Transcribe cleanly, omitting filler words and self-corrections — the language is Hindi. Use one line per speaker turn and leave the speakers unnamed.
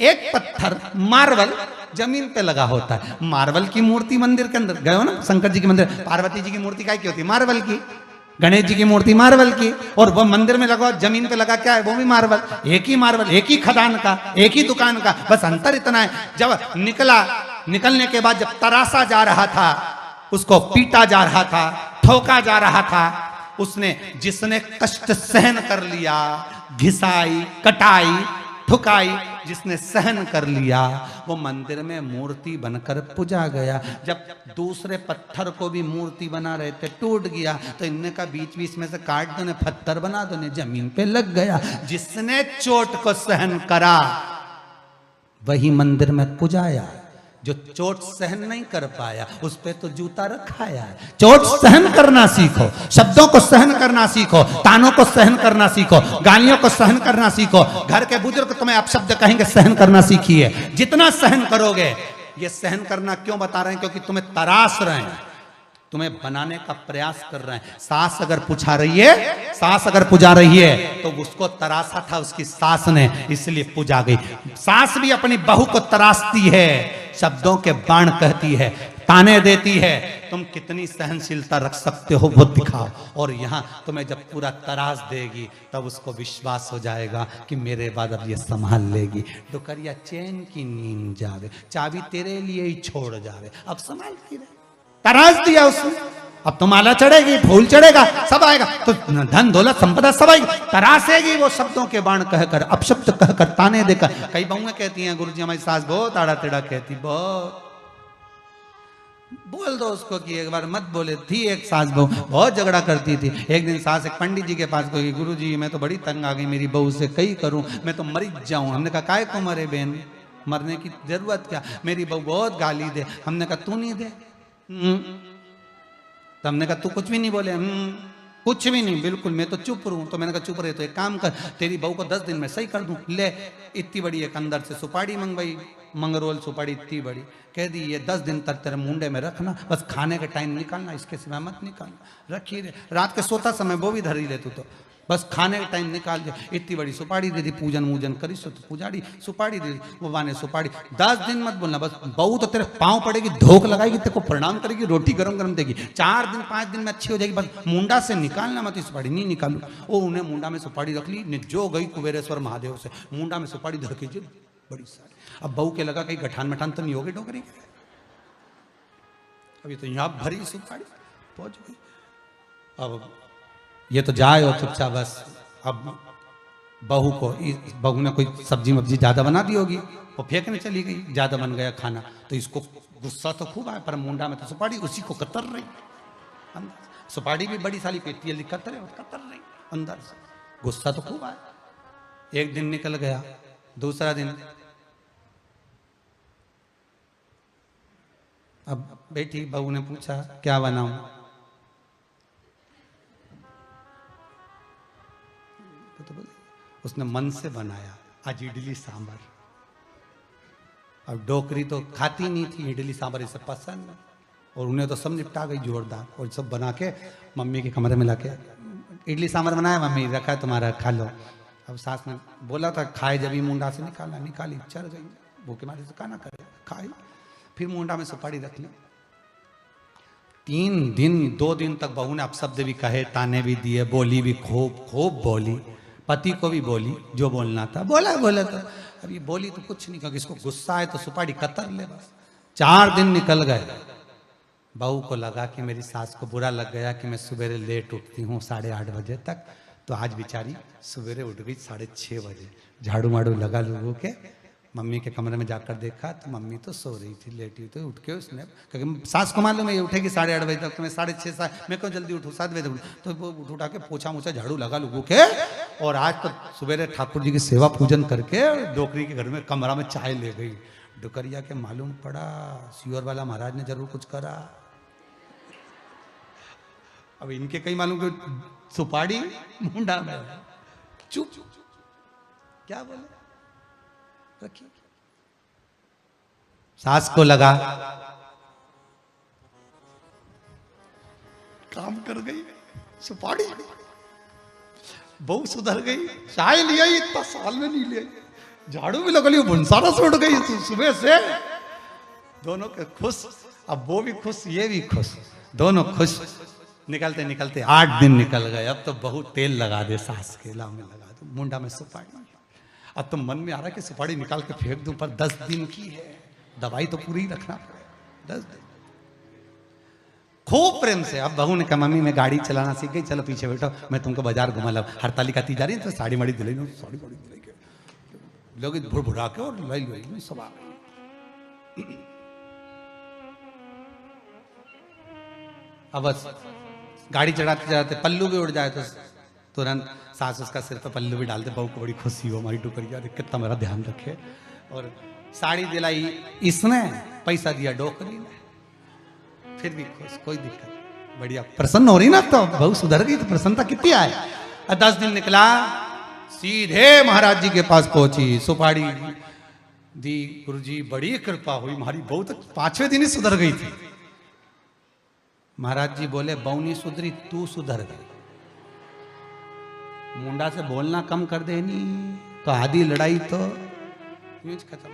एक पत्थर मार्बल जमीन पे लगा होता है। मार्बल की मूर्ति मंदिर के अंदर गए हो ना, शंकर जी के मंदिर, पार्वती जी की मूर्ति काय की होती है? मार्बल की। गणेश जी की मूर्ति मार्बल की, और वो मंदिर में लगा जमीन पे लगा क्या है? वो भी मार्बल। एक ही मार्बल, एक ही खदान का, एक ही दुकान का, बस अंतर इतना है जब निकलने के बाद जब तरासा जा रहा था, उसको पीटा जा रहा था, ठोका जा रहा था, उसने जिसने कष्ट सहन कर लिया, घिसाई कटाई ठुकाई जिसने सहन कर लिया, वो मंदिर में मूर्ति बनकर पूजा गया। जब दूसरे पत्थर को भी मूर्ति बना रहे थे, टूट गया, तो इनने का बीच बीच में से काट दो ने, पत्थर बना दो ने, जमीन पे लग गया। जिसने चोट को सहन करा वही मंदिर में पूजाया। जो चोट सहन नहीं कर पाया उस पे तो जूता रखाया है। चोट सहन करना सीखो, शब्दों को सहन करना सीखो, तानों को सहन करना सीखो, गालियों को सहन करना सीखो। घर के बुजुर्ग तुम्हें अपशब्द कहेंगे, सहन करना सीखिए। जितना सहन करोगे, ये सहन करना क्यों बता रहे हैं? क्योंकि तुम्हें तराश रहे हैं, तुम्हें बनाने का प्रयास कर रहे हैं। सास अगर पुछा रही है, सास अगर पुजा रही है, तो उसको तराशा था उसकी सास ने, इसलिए पुजा गई। सास भी अपनी बहू को तराशती है, शब्दों के बाण कहती है, ताने देती है। तुम कितनी सहनशीलता रख सकते हो वो दिखाओ। और यहाँ तुम्हें जब पूरा तराश देगी, तब उसको विश्वास हो जाएगा कि मेरे बाद अब ये संभाल लेगी। डुकरिया चैन की नींद जावे, चाबी तेरे लिए ही छोड़ जावे, अब संभालती रहे। तराश दिया उसने, अब तो माला चढ़ेगी, फूल चढ़ेगा, सब आएगा, तो धन दौलत संपदा सब आएगी। तरासेगी वो शब्दों के बाण कहकर, अपशब्द कहकर, ताने देकर। कई बहुएं कहती हैं, गुरुजी हमारी सास बहुत आड़ा टेढ़ा कहती, बहुत। बोल दो उसको कि एक बार मत बोले। थी एक सास बहू, बहुत झगड़ा करती थी। एक दिन सास एक पंडित जी के पास गई, गुरुजी मैं तो बड़ी तंग आ गई मेरी बहू से, कई करूं, मैं तो मर जाऊं। हमने कहा काय को मरे बहन, मरने की जरूरत क्या, मेरी बहू बहुत गाली दे। हमने कहा तू नहीं दे। तो हमने कहा तू कुछ भी नहीं बोले? कुछ भी नहीं, बिल्कुल, मैं तो चुप रहूं। तो मैंने कहा चुप रहे तो एक काम कर, तेरी बहू को 10 दिन में सही कर दूं। ले, इतनी बड़ी एक अंदर से सुपारी मंगवाई, मंगरोल सुपारी इतनी बड़ी, कह दी ये 10 दिन तक तेरे मुंडे में रखना, बस खाने के टाइम निकालना, इसके सिवा मत निकालना। रखी रे, रात के सोता समय वो भी धरी ले तू, तो बस खाने के टाइम निकाल दे। इतनी बड़ी सुपारी दे दी, पूजन वूजन करी सो तो पुजारी सुपारी दे दी, वो बाने सुपारी। 10 दिन मत बोलना, बस बहू तो तेरे पाँव पड़ेगी, धोख लगाएगी, तेरे को प्रणाम करेगी, रोटी गरम गरम देगी। 4 दिन 5 दिन में अच्छी हो जाएगी, बस मुंडा से निकालना मत सुपारी। नहीं निकालू। ओ उन्हें मुंडा में सुपारी रख ली, ने जो गई कुबेरेश्वर महादेव से, मुंडा में सुपारी धर के बड़ी सारी। अब बहू के लगा कहीं गठान मठान तो नहीं होगी डोकरी, अभी तो यहाँ भरी सुपारी पहुंच गई। अब ये तो जाए और चुपचाप बस। अब बहू को, बहू ने कोई सब्जी वब्जी ज्यादा बना दी होगी, वो फेंकने चली गई, ज्यादा बन गया खाना। तो इसको गुस्सा तो खूब आया, पर मुंडा में तो सुपारी उसी को कतर रही, सुपारी भी बड़ी साली पेटी है, कतर रही अंदर से, गुस्सा तो खूब आया। एक दिन निकल गया, दूसरा दिन अब बेटी बहू ने पूछा क्या बनाऊं? तो उसने मन से बनाया आज इडली सांभर। अब डोकरी तो खाती नहीं थी इडली सांभर, इसे पसंद है, और उन्हें तो सब निपटा गई जोरदार। और सब बना के मम्मी के कमरे में लाके, इडली सांभर बनाया मम्मी, रखा है तुम्हारा, खा लो। अब सास ने बोला था खाए, जब ही मुंडा से निकाली, चल गई, भूखे मारे से खाना करे, खाई, फिर मुंडा में सुपारी रख ली। 3 दिन 2 दिन तक बहू ने अपशब्द भी कहे, ताने भी दिए, बोली भी खूब बोली, पति को भी बोली, जो बोलना था बोला तो अब ये बोली तो कुछ नहीं, क्योंकि इसको गुस्सा है तो सुपारी कतर ले बस। 4 दिन निकल गए, बहू को लगा कि मेरी सास को बुरा लग गया कि मैं सवेरे लेट उठती हूँ 8:30 बजे तक, तो आज बेचारी सवेरे उठ गई 6:30 बजे, झाड़ू माड़ू लगा लोगों के। मम्मी के कमरे में जाकर देखा तो मम्मी तो सो रही थी, लेटी हुई, तो उठ के उसने, क्योंकि सास को मालूम है ये उठेगी 8:30 बजे तक, तो मैं 6:30 मैं क्यों जल्दी उठूँ, 7 बजे उठूँ, तो वो उठा के पोछा मोछा झाड़ू लगा लोगों के। और आज तो सवेरे ठाकुर जी की सेवा पूजन करके डोकरी के घर में कमरा में चाय ले गई। डुकरिया के मालूम पड़ा सियोर वाला महाराज ने जरूर कुछ करा। अब इनके कहीं मालूम कि सुपारी मुंडा में, चुप क्या बोले, रखिए। सास को लगा काम कर गई, सुपारी, बहू सुधर गई, चाय लिया इतना साल में नहीं लिया, झाड़ू भी लगली, भुनसारा से उड़ गई सुबह से। दोनों के खुश, अब वो भी खुश ये भी खुश, दोनों खुश। निकलते निकलते 8 दिन निकल गए। अब तो बहुत तेल लगा दे सास के लाव में, लगा दो मुंडा में सुपारी। अब तो मन में आ रहा है कि सुपारी निकाल के फेंक दूं, पर 10 दिन की है, दवाई तो पूरी रखना पड़ेगा। 10 दिन खूब प्रेम से। अब बहू ने कहा मम्मी मैं गाड़ी चलाना सीख गई, चलो पीछे बैठो मैं तुमको बाजार घुमा लाऊं। हड़तालिका ती जा रही है तो साड़ी माड़ी दिलाई, साड़ी माड़ी दिलाई के लोग भुड़ा के और लाई लाई सब आ गए। अब बस गाड़ी चढ़ाते चढ़ाते पल्लू भी उड़ जाए तो तुरंत सास उसका सिर पे पल्लू भी डालते। बहू को बड़ी खुशी हो, हमारी टुकरिया कितना मेरा ध्यान रखे। और साड़ी दिलाई इसने, पैसा दिया डोकरी ने, फिर भी खुश, कोई दिक्कत नहीं, बढ़िया प्रसन्न हो रही ना। तो बहू सुधर गई तो प्रसन्नता कितनी आए। 10 दिन निकला, सीधे महाराज जी के पास पहुंची, सुपारी दी। गुरुजी बड़ी कृपा हुई, हमारी बहू तो 5वें दिन ही सुधर गई थी। महाराज जी बोले बहू नहीं सुधरी, तू सुधर गई। मुंडा से बोलना कम कर देनी तो आधी लड़ाई तो यूं खत्म।